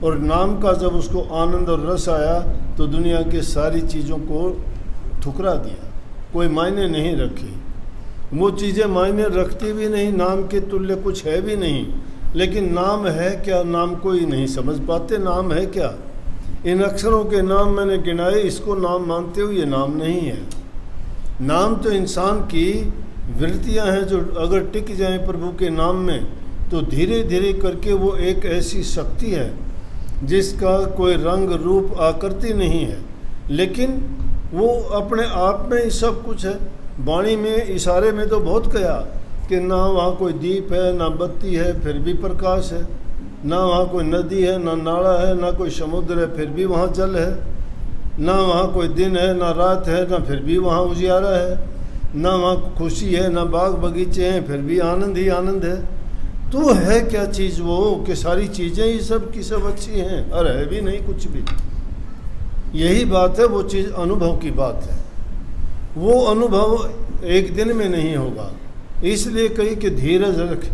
और नाम का जब उसको आनंद और रस आया तो दुनिया के सारी चीज़ों को ठुकरा दिया, कोई मायने नहीं रखी। वो चीज़ें मायने रखती भी नहीं, नाम के तुल्य कुछ है भी नहीं। लेकिन नाम है क्या, नाम को ही नहीं समझ पाते। नाम है क्या, इन अक्षरों के नाम मैंने गिनाए, इसको नाम मानते हो, ये नाम नहीं है। नाम तो इंसान की वृत्तियां हैं जो अगर टिक जाएं प्रभु के नाम में तो धीरे धीरे करके वो एक ऐसी शक्ति है जिसका कोई रंग रूप आकृति नहीं है, लेकिन वो अपने आप में ही सब कुछ है। वाणी में इशारे में तो बहुत कहा कि ना वहाँ कोई दीप है, ना बत्ती है, फिर भी प्रकाश है, ना वहाँ कोई नदी है, ना नाला है, ना कोई समुद्र है, फिर भी वहाँ जल है, ना वहाँ कोई दिन है, ना रात है, ना फिर भी वहाँ उजियारा है, ना वहाँ खुशी है, ना बाग बगीचे हैं, फिर भी आनंद ही आनंद है। तो है क्या चीज़ वो कि सारी चीज़ें ही सब की सब अच्छी हैं, और है भी नहीं कुछ भी। यही बात है, वो चीज़ अनुभव की बात है। वो अनुभव एक दिन में नहीं होगा, इसलिए कही कि धीरज रख।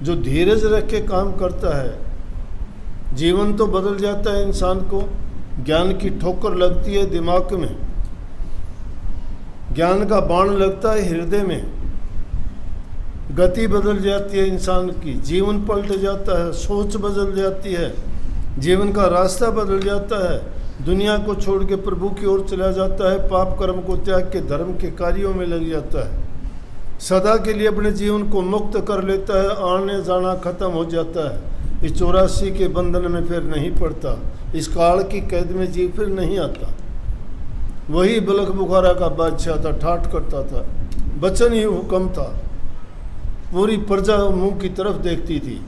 जो धीरज रख के काम करता है, जीवन तो बदल जाता है इंसान को। ज्ञान की ठोकर लगती है दिमाग में, ज्ञान का बाण लगता है हृदय में, गति बदल जाती है इंसान की, जीवन पलट जाता है, सोच बदल जाती है, जीवन का रास्ता बदल जाता है, दुनिया को छोड़ के प्रभु की ओर चला जाता है, पाप कर्म को त्याग के धर्म के कार्यों में लग जाता है, सदा के लिए अपने जीवन को मुक्त कर लेता है, आने जाना खत्म हो जाता है, इस 84 के बंधन में फिर नहीं पड़ता, इस काल की कैद में जी फिर नहीं आता। वही बलख बुखारा का बादशाह था, ठाठ करता था, वचन ही हुक्म था, पूरी प्रजा मुंह की तरफ देखती थी,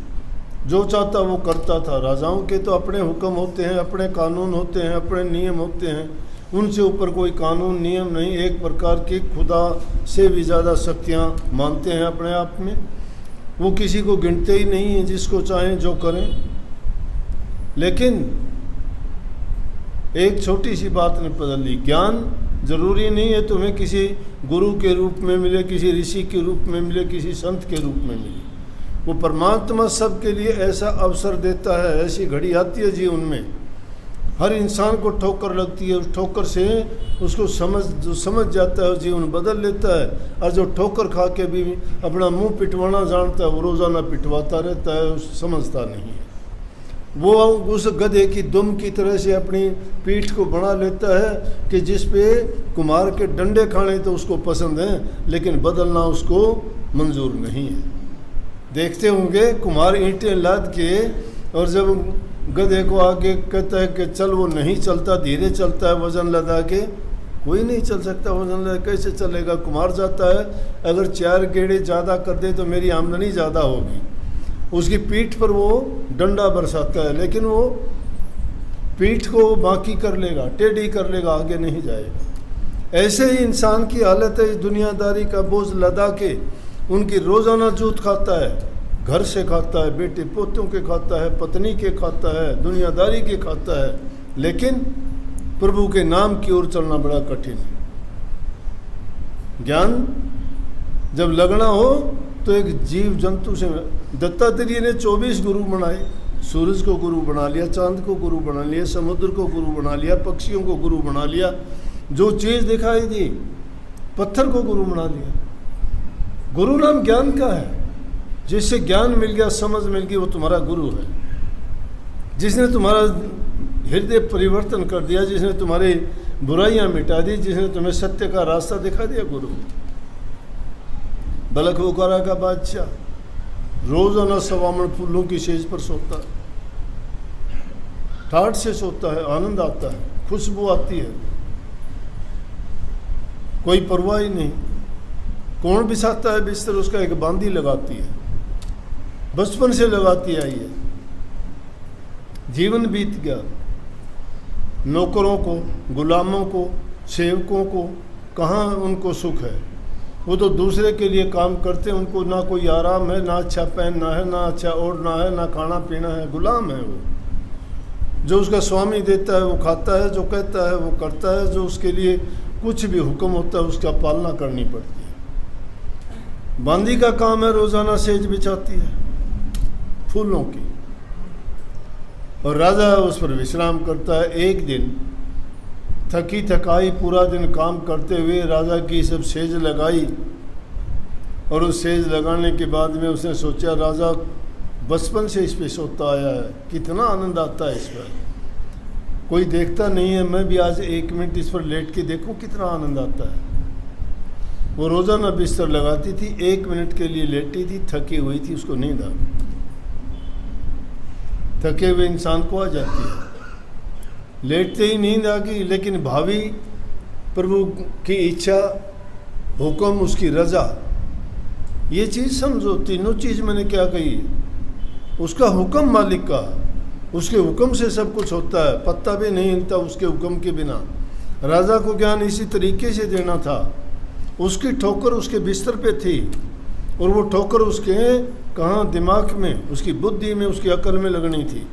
जो चाहता वो करता था। राजाओं के तो अपने हुक्म होते हैं, अपने कानून होते हैं, अपने नियम होते हैं, उनसे ऊपर कोई कानून नियम नहीं। एक प्रकार की खुदा से भी ज़्यादा शक्तियाँ मानते हैं अपने आप में। वो किसी को गिनते ही नहीं हैं, जिसको चाहें जो करें। लेकिन एक छोटी सी बात ने बदल ली, ज्ञान जरूरी नहीं है तुम्हें किसी गुरु के रूप में मिले, किसी ऋषि के रूप में मिले, किसी संत के रूप में मिले। वो परमात्मा सबके लिए ऐसा अवसर देता है, ऐसी घड़ी आती है जीवन में, हर इंसान को ठोकर लगती है, उस ठोकर से उसको जो समझ जाता है जीवन बदल लेता है। और जो ठोकर खा के भी अपना मुंह पिटवाना जानता है, वो रोज़ाना पिटवाता रहता है, उस समझता नहीं है। वो उस गधे की दुम की तरह से अपनी पीठ को बना लेता है कि जिस पे कुम्हार के डंडे खाने तो उसको पसंद हैं, लेकिन बदलना उसको मंजूर नहीं है। देखते होंगे कुम्हार ईंटें लाद के, और जब गधे को आगे कहता है कि चल, वो नहीं चलता, धीरे चलता है वजन लदा के। कोई नहीं चल सकता वजन लदा, कैसे चलेगा? कुम्हार जाता है, अगर 4 गेड़े ज़्यादा कर दे तो मेरी आमदनी ज़्यादा होगी। उसकी पीठ पर वो डंडा बरसाता है, लेकिन वो पीठ को बाकी कर लेगा, टेढ़ी कर लेगा, आगे नहीं जाएगा। ऐसे ही इंसान की हालत है, दुनियादारी का बोझ लदा के उनकी रोज़ाना जूत खाता है, घर से खाता है, बेटे पोतों के खाता है, पत्नी के खाता है, दुनियादारी के खाता है, लेकिन प्रभु के नाम की ओर चलना बड़ा कठिन है। ज्ञान जब लगना हो तो एक जीव जंतु से, दत्तात्रेय ने 24 गुरु बनाए, सूरज को गुरु बना लिया, चांद को गुरु बना लिया, समुद्र को गुरु बना लिया, पक्षियों को गुरु बना लिया, जो चीज़ दिखाई दी पत्थर को गुरु बना लिया। गुरु नाम ज्ञान का है, जिससे ज्ञान मिल गया, समझ मिल गई, वो तुम्हारा गुरु है। जिसने तुम्हारा हृदय परिवर्तन कर दिया, जिसने तुम्हारी बुराइयां मिटा दी, जिसने तुम्हें सत्य का रास्ता दिखा दिया, गुरु। बलख बुखारा का बादशाह रोजाना सवामण फूलों की सेज पर सोता है, ठाठ से सोता है, आनंद आता है, खुशबू आती है, कोई परवाह ही नहीं। कौन बिछाता है बिस्तर, उसका एक बांदी लगाती है, बचपन से लगाती आई है। जीवन बीत गया, नौकरों को, गुलामों को, सेवकों को कहाँ उनको सुख है? वो तो दूसरे के लिए काम करते हैं, उनको ना कोई आराम है, ना अच्छा पहनना है, ना अच्छा ओढ़ना है, ना खाना पीना है। गुलाम है वो, जो उसका स्वामी देता है वो खाता है, जो कहता है वो करता है, जो उसके लिए कुछ भी हुक्म होता है उसका पालना करनी पड़ती है। बांदी का काम है रोज़ाना सेज बिछाती है फूलों की, और राजा उस पर विश्राम करता है। एक दिन थकी थकाई पूरा दिन काम करते हुए राजा की सब सेज लगाई, और उस सेज लगाने के बाद में उसने सोचा राजा बचपन से इस पे सोता आया है, कितना आनंद आता है इस पर, कोई देखता नहीं है, मैं भी आज 1 मिनट इस पर लेट के देखूं कितना आनंद आता है। वो रोज़ाना बिस्तर लगाती थी, 1 मिनट के लिए लेटी थी, थकी हुई थी, उसको नींद आ गई। थके हुए इंसान को आ जाती है, लेटते ही नींद आ गई। लेकिन भावी प्रभु की इच्छा, हुक्म, उसकी रजा, ये चीज़ समझो। तीनों चीज़ मैंने क्या कही, उसका हुक्म मालिक का, उसके हुक्म से सब कुछ होता है, पत्ता भी नहीं हिलता उसके हुक्म के बिना। राजा को ज्ञान इसी तरीके से देना था। उसकी ठोकर उसके बिस्तर पे थी, और वो ठोकर उसके कहाँ दिमाग में, उसकी बुद्धि में, उसकी अकल में लगनी थी।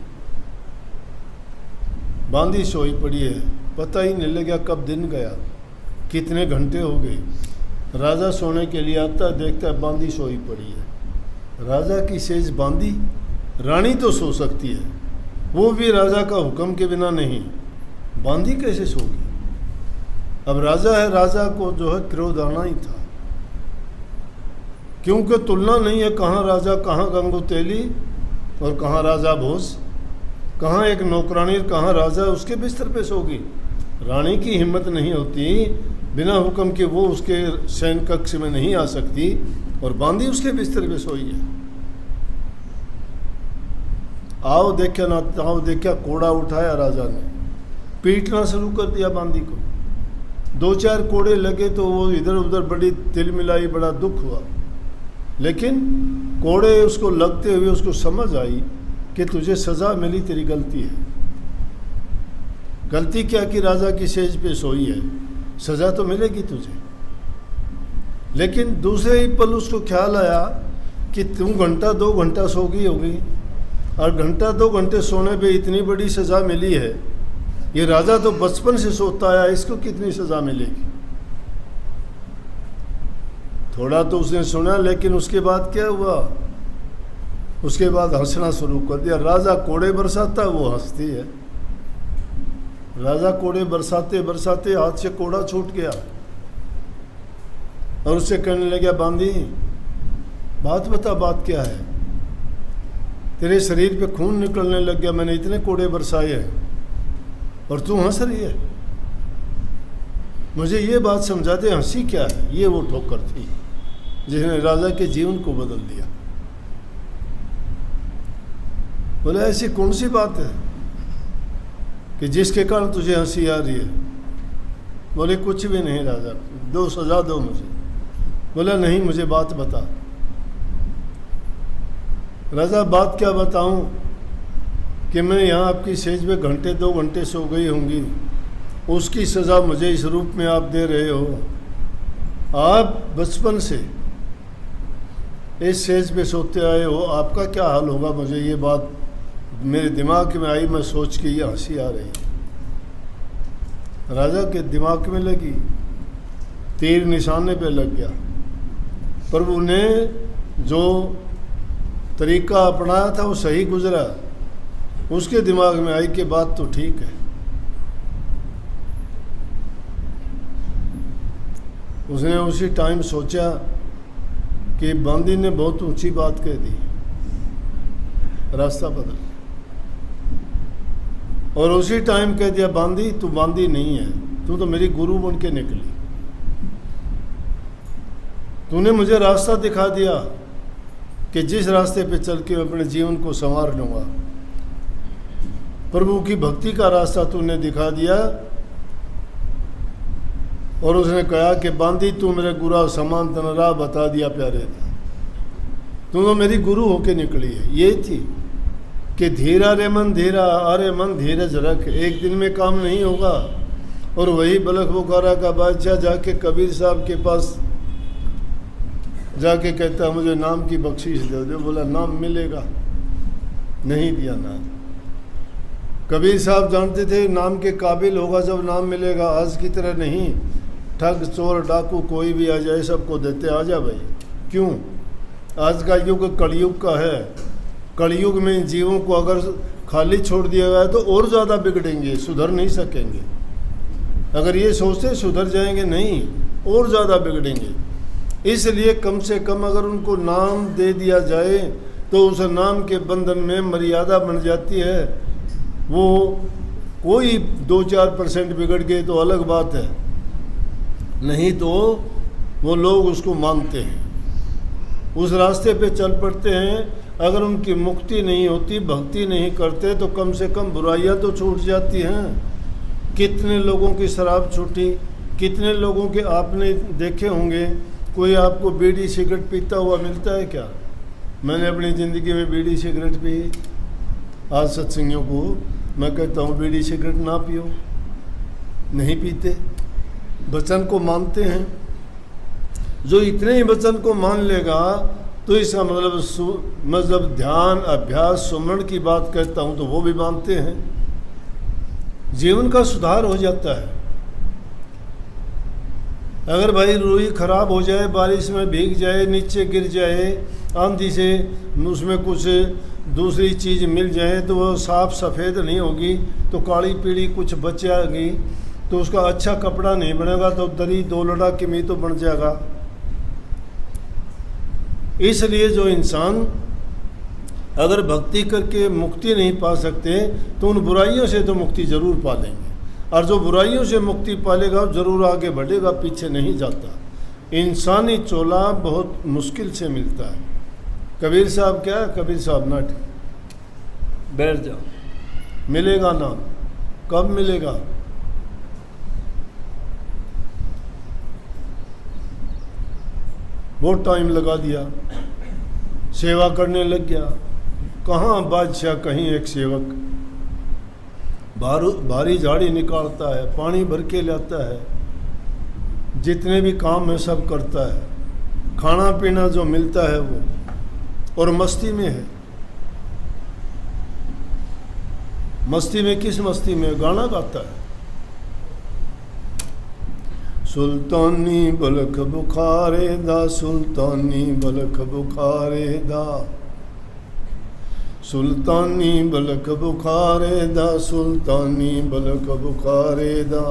बांदी सोई पड़ी है, पता ही नहीं लगा कब दिन गया, कितने घंटे हो गए। राजा सोने के लिए आता, देखता है बांदी सोई पड़ी है। राजा की सेज बांदी, रानी तो सो सकती है, वो भी राजा का हुक्म के बिना नहीं, बांदी कैसे सोगी। अब राजा है, राजा को जो है क्रोध आना ही था, क्योंकि तुलना नहीं है, कहाँ राजा, कहाँ गंगोतेली और कहाँ राजा भोज, कहाँ एक नौकरानी, कहाँ राजा उसके बिस्तर पे सोगी। रानी की हिम्मत नहीं होती, बिना हुक्म के वो उसके शयन कक्ष में नहीं आ सकती, और बांदी उसके बिस्तर पे सोई है। आओ देखा ना आओ देखा, कोड़ा उठाया राजा ने, पीटना शुरू कर दिया बांदी को। 2-4 कोड़े लगे तो वो इधर उधर बड़ी तिल मिलाई, बड़ा दुख हुआ। लेकिन कोड़े उसको लगते हुए उसको समझ आई कि तुझे सज़ा मिली, तेरी गलती है। गलती क्या कि राजा की सेज पे सोई है, सज़ा तो मिलेगी तुझे। लेकिन दूसरे ही पल उसको ख्याल आया कि तुम 1-2 घंटा सो गई होगी, और 1-2 घंटे सोने पे इतनी बड़ी सज़ा मिली है। ये राजा तो बचपन से सोता आया, इसको कितनी सज़ा मिलेगी। थोड़ा तो उसने सुना, लेकिन उसके बाद क्या हुआ, उसके बाद हंसना शुरू कर दिया। राजा कोड़े बरसाता है, वो हंसती है। राजा कोड़े बरसाते बरसाते हाथ से कोड़ा छूट गया, और उससे कहने लगा, बांदी बात बता, बात क्या है, तेरे शरीर पे खून निकलने लग गया, मैंने इतने कोड़े बरसाए हैं और तू हंस रही है। मुझे ये बात समझा दे, हंसी क्या है। ये वो ठोकर थी जिसने राजा के जीवन को बदल दिया। बोले ऐसी कौन सी बात है कि जिसके कारण तुझे हंसी आ रही है। बोले कुछ भी नहीं राजा, दो सजा दो मुझे। बोला नहीं, मुझे बात बता। राजा बात क्या बताऊं कि मैं यहाँ आपकी सेज पे 1-2 घंटे सो गई होंगी, उसकी सज़ा मुझे इस रूप में आप दे रहे हो। आप बचपन से इस सेज पे सोते आए हो, आपका क्या हाल होगा, मुझे ये बात मेरे दिमाग में आई, मैं सोच के ये हंसी आ रही। राजा के दिमाग में लगी, तीर निशाने पे लग गया। प्रभु ने जो तरीका अपनाया था वो सही गुजरा, उसके दिमाग में आई कि बात तो ठीक है। उसने उसी टाइम सोचा कि बांदी ने बहुत ऊंची बात कह दी, रास्ता बदल। और उसी टाइम कह दिया, बांदी तू बांदी नहीं है, तू तो मेरी गुरु बन के निकली। तूने मुझे रास्ता दिखा दिया कि जिस रास्ते पे चल के मैं अपने जीवन को संवार लूँगा। प्रभु की भक्ति का रास्ता तूने दिखा दिया। और उसने कहा कि बांदी तू मेरे गुरा समान तनरा बता दिया प्यारे, तू तो मेरी गुरु होके निकली है। ये थी कि धीरा रे मन धीरा, अरे मन धीरज रख, एक दिन में काम नहीं होगा। और वही बलख बुखारा का बादशाह जाके कबीर साहब के पास जाके कहता मुझे नाम की बख्शीश दे दो। बोला नाम मिलेगा, नहीं दिया नाम। कबीर साहब जानते थे नाम के काबिल होगा जब नाम मिलेगा, आज की तरह नहीं ठग चोर डाकू कोई भी आ जाए सबको देते, आ जा भाई। क्यों? आज का युग कलयुग का है। कलयुग में जीवों को अगर खाली छोड़ दिया गया तो और ज़्यादा बिगड़ेंगे, सुधर नहीं सकेंगे। अगर ये सोचते सुधर जाएंगे, नहीं, और ज़्यादा बिगड़ेंगे। इसलिए कम से कम अगर उनको नाम दे दिया जाए तो उस नाम के बंधन में मर्यादा बन जाती है। वो कोई 2-4% बिगड़ गए तो अलग बात है, नहीं तो वो लोग उसको मानते हैं, उस रास्ते पे चल पड़ते हैं। अगर उनकी मुक्ति नहीं होती, भक्ति नहीं करते, तो कम से कम बुराइयां तो छूट जाती हैं। कितने लोगों की शराब छूटी, कितने लोगों के आपने देखे होंगे। कोई आपको बीड़ी सिगरेट पीता हुआ मिलता है क्या? मैंने अपनी ज़िंदगी में बीड़ी सिगरेट पी। आज सत्संगियों को मैं कहता हूँ बीड़ी सिगरेट ना पियो, नहीं पीते, वचन को मानते हैं। जो इतने ही वचन को मान लेगा तो इसका मतलब ध्यान, अभ्यास, सुमरण की बात कहता हूँ तो वो भी मानते हैं। जीवन का सुधार हो जाता है। अगर भाई रुई खराब हो जाए, बारिश में भीग जाए, नीचे गिर जाए, आंधी से उसमें कुछ दूसरी चीज़ मिल जाए तो वो साफ सफ़ेद नहीं होगी, तो काली पीली कुछ बच जाएगी, तो उसका अच्छा कपड़ा नहीं बनेगा, तो दरी दोलड़ा किमी तो बन जाएगा। इसलिए जो इंसान अगर भक्ति करके मुक्ति नहीं पा सकते तो उन बुराइयों से तो मुक्ति जरूर पा लेंगे, और जो बुराइयों से मुक्ति पालेगा जरूर आगे बढ़ेगा, पीछे नहीं जाता। इंसानी चोला बहुत मुश्किल से मिलता है। कबीर साहब क्या है? कबीर साहब ना बैठ जाओ, मिलेगा ना, कब मिलेगा? बहुत टाइम लगा दिया, सेवा करने लग गया। कहाँ बादशाह, कहीं एक सेवक भारी झाड़ी निकालता है, पानी भर के लाता है, जितने भी काम है सब करता है, खाना पीना जो मिलता है वो, और मस्ती में है। मस्ती में, किस मस्ती में? गाना गाता है। सुल्तानी बलख बुखारे दा, सुल्तानी बलख बुखारे दा, सुल्तानी बलख बुखारे दा, सुल्तानी बलख बुखारे दा।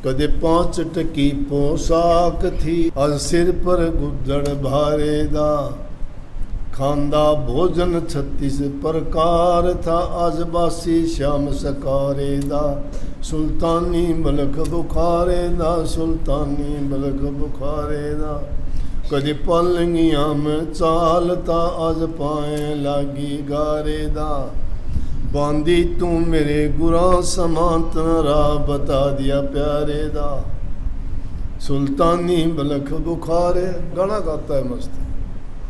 कदे 5 टकी पोशाक थी, आज सिर पर गुद्दड़ भारे दा। खांदा भोजन 36 प्रकार था, आज बासी श्याम सकारे दा। सुल्तानी बलख बुखारे दा, सुल्तानी बलख बुखारे दा। कदी पालंगियां में चालता, आज पाए लागी गारे दा। बांधी तू मेरे गुरा समांत, राह बता दिया प्यारे दा। सुल्तानी बलख बुखारे, गाना गाता है मस्त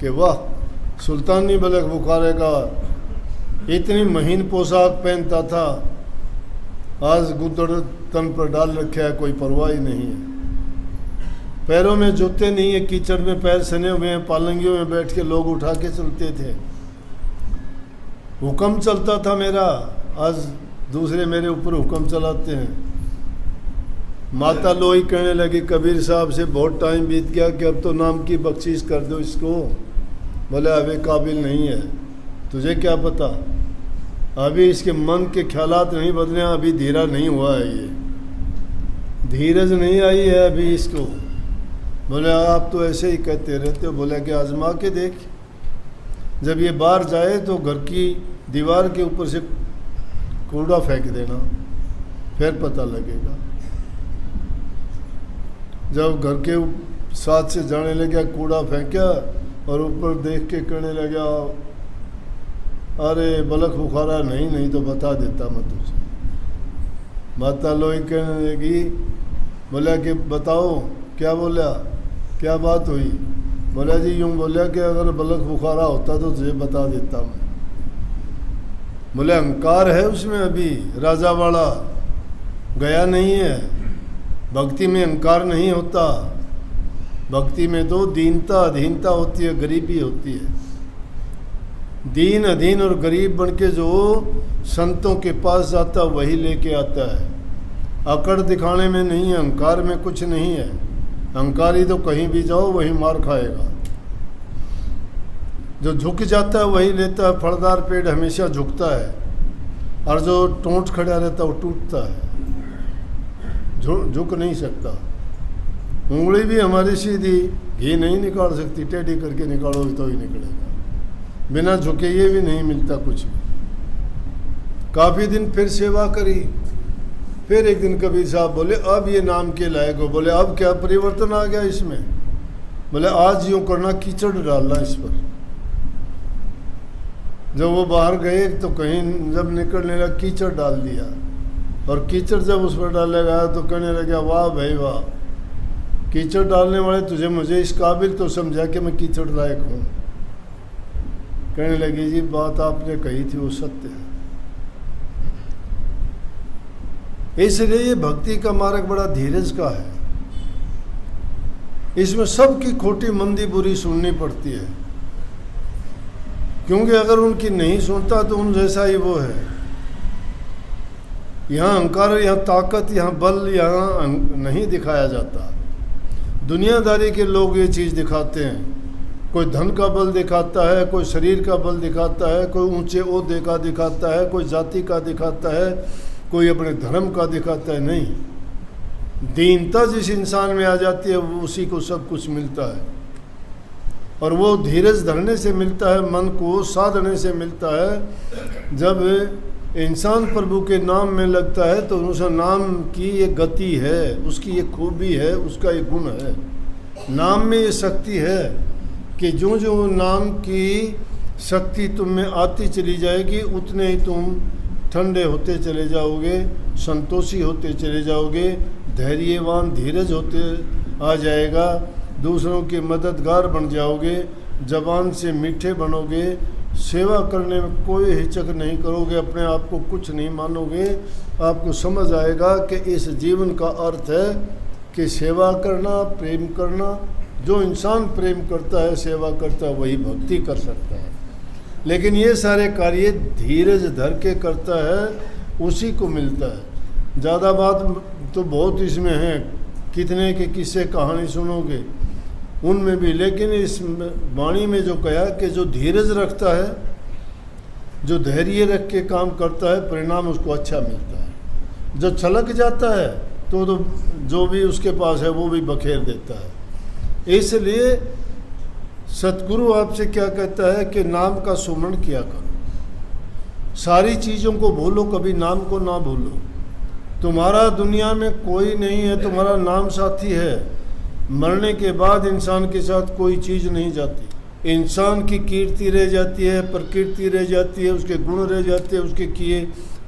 कि वाह, सुल्तानी बलख बुखारे का इतनी महीन पोशाक पहनता था, आज गुदड़ तन पर डाल रखा है, कोई परवाह ही नहीं है। पैरों में जूते नहीं है, कीचड़ में पैर सने हुए हैं, पालंगियों में बैठ के लोग उठा के चलते थे। हुक्म चलता था मेरा, आज दूसरे मेरे ऊपर हुक्म चलाते हैं। माता लोई कहने लगी कबीर साहब से, बहुत टाइम बीत गया कि अब तो नाम की बख्शीश कर दो इसको। बोले अभी काबिल नहीं है, तुझे क्या पता, अभी इसके मन के ख्यालात नहीं बदले, अभी धीरा नहीं हुआ है, ये धीरज नहीं आई है अभी इसको। बोले आप तो ऐसे ही कहते रहते हो। बोले कि आजमा के देख, जब ये बाहर जाए तो घर की दीवार के ऊपर से कूड़ा फेंक देना, फिर पता लगेगा। जब घर के साथ से जाने लगा, कूड़ा फेंका और ऊपर देख के कहने लगा, अरे बलख बुखारा नहीं तो बता देता मैं तुझे। माता लोई कहने लगी, बोला कि बताओ क्या बोला, क्या बात हुई? बोला जी यूँ बोला कि अगर बलख बुखारा होता तो तुझे बता देता मैं। बोले अहंकार है उसमें, अभी राजा वाला गया नहीं है। भक्ति में अहंकार नहीं होता, भक्ति में तो दीनता अधीनता होती है, गरीबी होती है। दीन अधीन और गरीब बन के जो संतों के पास जाता वही लेके आता है। अकड़ दिखाने में नहीं है, अहंकार में कुछ नहीं है। अहंकारी तो कहीं भी जाओ वही मार खाएगा। जो झुक जाता है वही लेता है। फलदार पेड़ हमेशा झुकता है, और जो टोंट खड़ा रहता है वो टूटता है, झुक नहीं सकता। उंगली भी हमारी सीधी घी नहीं निकाल सकती, टेढ़ी करके निकालो तो ही निकलेगा, बिना झुके ये भी नहीं मिलता कुछ भी। काफ़ी दिन फिर सेवा करी, फिर एक दिन कबीर साहब बोले अब ये नाम के लायक हो। बोले अब क्या परिवर्तन आ गया इसमें? बोले आज यूँ करना, कीचड़ डालना इस पर। जब वो बाहर गए तो कहीं जब निकलने लगा कीचड़ डाल दिया, और कीचड़ जब उस पर डालेगा तो कहने लगा वाह भाई वाह, कीचड़ डालने वाले तुझे मुझे इस काबिल तो समझा कि मैं कीचड़ लायक हूँ। कहने लगी जी बात आपने कही थी वो सत्य है। इसलिए ये भक्ति का मार्ग बड़ा धीरज का है। इसमें सबकी खोटी मंदी बुरी सुननी पड़ती है, क्योंकि अगर उनकी नहीं सुनता तो उन जैसा ही वो है। यहाँ अहंकार, यहाँ ताकत, यहाँ बल यहाँ नहीं दिखाया जाता। दुनियादारी के लोग ये चीज़ दिखाते हैं, कोई धन का बल दिखाता है, कोई शरीर का बल दिखाता है, कोई ऊंचे ओहदे का दिखाता है, कोई जाति का दिखाता है, कोई अपने धर्म का दिखाता है। नहीं, दीनता जिस इंसान में आ जाती है उसी को सब कुछ मिलता है, और वो धीरज धरने से मिलता है, मन को साधने से मिलता है। जब इंसान प्रभु के नाम में लगता है तो उस नाम की ये गति है, उसकी ये खूबी है, उसका ये गुण है। नाम में ये शक्ति है कि जो जो नाम की शक्ति तुम में आती चली जाएगी उतने ही तुम ठंडे होते चले जाओगे, संतोषी होते चले जाओगे, धैर्यवान धीरज होते आ जाएगा, दूसरों के मददगार बन जाओगे, जबान से मीठे बनोगे, सेवा करने में कोई हिचक नहीं करोगे, अपने आप को कुछ नहीं मानोगे। आपको समझ आएगा कि इस जीवन का अर्थ है कि सेवा करना, प्रेम करना। जो इंसान प्रेम करता है, सेवा करता है, वही भक्ति कर सकता है। लेकिन ये सारे कार्य धीरज धर के करता है, उसी को मिलता है। ज़्यादा बात तो बहुत इसमें है, कितने के किस्से कहानी सुनोगे उनमें भी, लेकिन इस वाणी में जो कहा कि जो धीरज रखता है, जो धैर्य रख के काम करता है, परिणाम उसको अच्छा मिलता है। जो छलक जाता है तो जो भी उसके पास है वो भी बखेर देता है। इसलिए सतगुरु आपसे क्या कहता है कि नाम का सुमरण किया करो, सारी चीज़ों को भूलो, कभी नाम को ना भूलो। तुम्हारा दुनिया में कोई नहीं है, तुम्हारा नाम साथी है। मरने के बाद इंसान के साथ कोई चीज़ नहीं जाती। इंसान की कीर्ति रह जाती है, प्रकृति रह जाती है, उसके गुण रह जाते हैं, उसके किए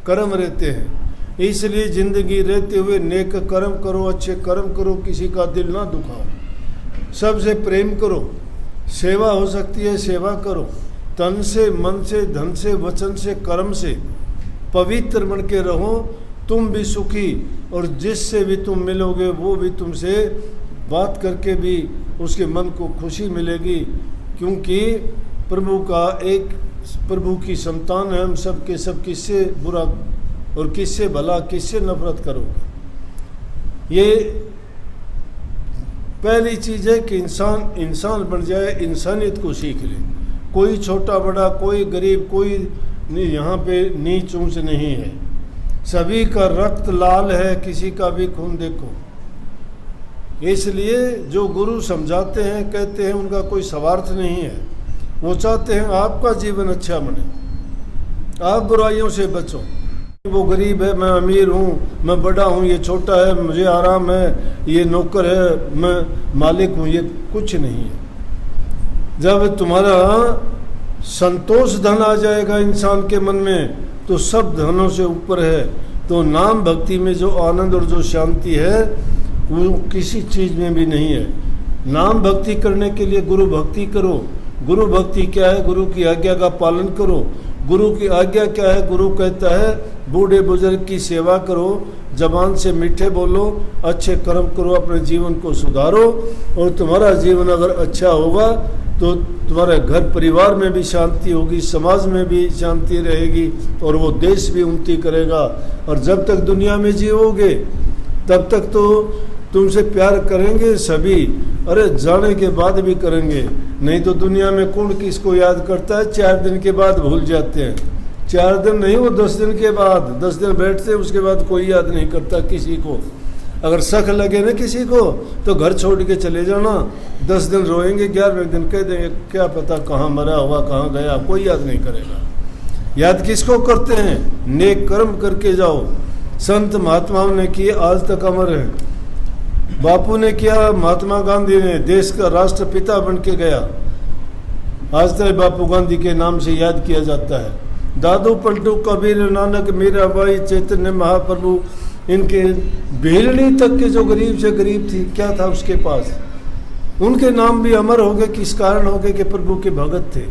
कर्म रहते हैं। इसलिए ज़िंदगी रहते हुए नेक कर्म करो, अच्छे कर्म करो, किसी का दिल ना दुखाओ, सबसे प्रेम करो। सेवा हो सकती है, सेवा करो, तन से, मन से, धन से, वचन से, कर्म से पवित्र बन के रहो, तुम भी सुखी, और जिससे भी तुम मिलोगे वो भी तुमसे बात करके भी उसके मन को खुशी मिलेगी। क्योंकि प्रभु की संतान है हम सब के सब। किससे बुरा और किससे भला, किससे नफरत करोगे? ये पहली चीज़ है कि इंसान बन जाए, इंसानियत को सीख ले। कोई छोटा बड़ा, कोई गरीब, कोई यहाँ पे नीच ऊंच नहीं है, सभी का रक्त लाल है, किसी का भी खून देखो। इसलिए जो गुरु समझाते हैं, कहते हैं, उनका कोई स्वार्थ नहीं है। वो चाहते हैं आपका जीवन अच्छा बने, आप बुराइयों से बचो। वो गरीब है, मैं अमीर हूँ, मैं बड़ा हूँ, ये छोटा है, मुझे आराम है, ये नौकर है, मैं मालिक हूँ, ये कुछ नहीं है। जब तुम्हारा संतोष धन आ जाएगा इंसान के मन में, तो सब धनों से ऊपर है। तो नाम भक्ति में जो आनंद और जो शांति है वो किसी चीज़ में भी नहीं है। नाम भक्ति करने के लिए गुरु भक्ति करो। गुरु भक्ति क्या है? गुरु की आज्ञा का पालन करो। गुरु की आज्ञा क्या है? गुरु कहता है बूढ़े बुजुर्ग की सेवा करो, जबान से मीठे बोलो, अच्छे कर्म करो, अपने जीवन को सुधारो। और तुम्हारा जीवन अगर अच्छा होगा तो तुम्हारे घर परिवार में भी शांति होगी, समाज में भी शांति रहेगी, और वो देश भी उन्नति करेगा। और जब तक दुनिया में जीवोगे तब तक तो तुमसे प्यार करेंगे सभी, अरे जाने के बाद भी करेंगे। नहीं तो दुनिया में कौन किसको याद करता है? 4 दिन के बाद भूल जाते हैं। 4 दिन नहीं, वो 10 दिन के बाद, 10 दिन बैठते उसके बाद कोई याद नहीं करता किसी को। अगर शक लगे ना किसी को तो घर छोड़ के चले जाना, 10 दिन रोएंगे, 11वें दिन कह देंगे क्या पता कहाँ मरा हुआ कहाँ गया, कोई याद नहीं करेगा। याद किसको करते हैं? नेक कर्म करके जाओ। संत महात्माओं ने किए, आज तक अमर है। बापू ने किया, महात्मा गांधी ने देश का राष्ट्रपिता बन के गया, आज तक बापू गांधी के नाम से याद किया जाता है। दादू पलटू कबीर नानक मीराबाई चैतन्य महाप्रभु, इनके भेलनी तक के जो गरीब से गरीब थी, क्या था उसके पास, उनके नाम भी अमर हो गए। किस कारण हो गए? कि प्रभु के भगत थे,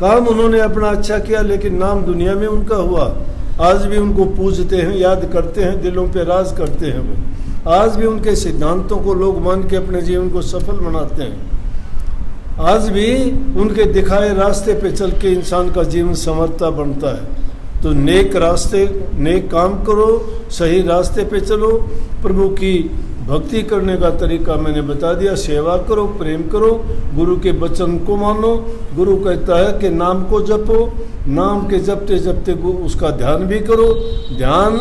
काम उन्होंने अपना अच्छा किया, लेकिन नाम दुनिया में उनका हुआ। आज भी उनको पूजते हैं, याद करते हैं, दिलों पे राज करते हैं। वो आज भी उनके सिद्धांतों को लोग मान के अपने जीवन को सफल बनाते हैं। आज भी उनके दिखाए रास्ते पे चल के इंसान का जीवन समर्था बनता है। तो नेक रास्ते, नेक काम करो, सही रास्ते पे चलो। प्रभु की भक्ति करने का तरीका मैंने बता दिया, सेवा करो, प्रेम करो, गुरु के वचन को मानो। गुरु कहता है कि नाम को जपो, नाम के जपते जपते उसका ध्यान भी करो। ध्यान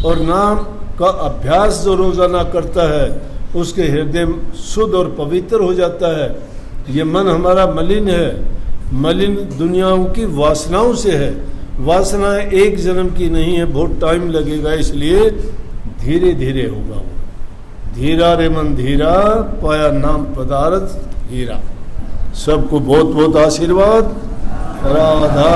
और नाम का अभ्यास जो रोजाना करता है उसके हृदय शुद्ध और पवित्र हो जाता है। ये मन हमारा मलिन है, मलिन दुनियाओं की वासनाओं से है। वासनाएं एक जन्म की नहीं है, बहुत टाइम लगेगा, इसलिए धीरे धीरे होगा। धीरा रे मन धीरा, पाया नाम पदार्थ हीरा। सबको बहुत बहुत आशीर्वाद। राधा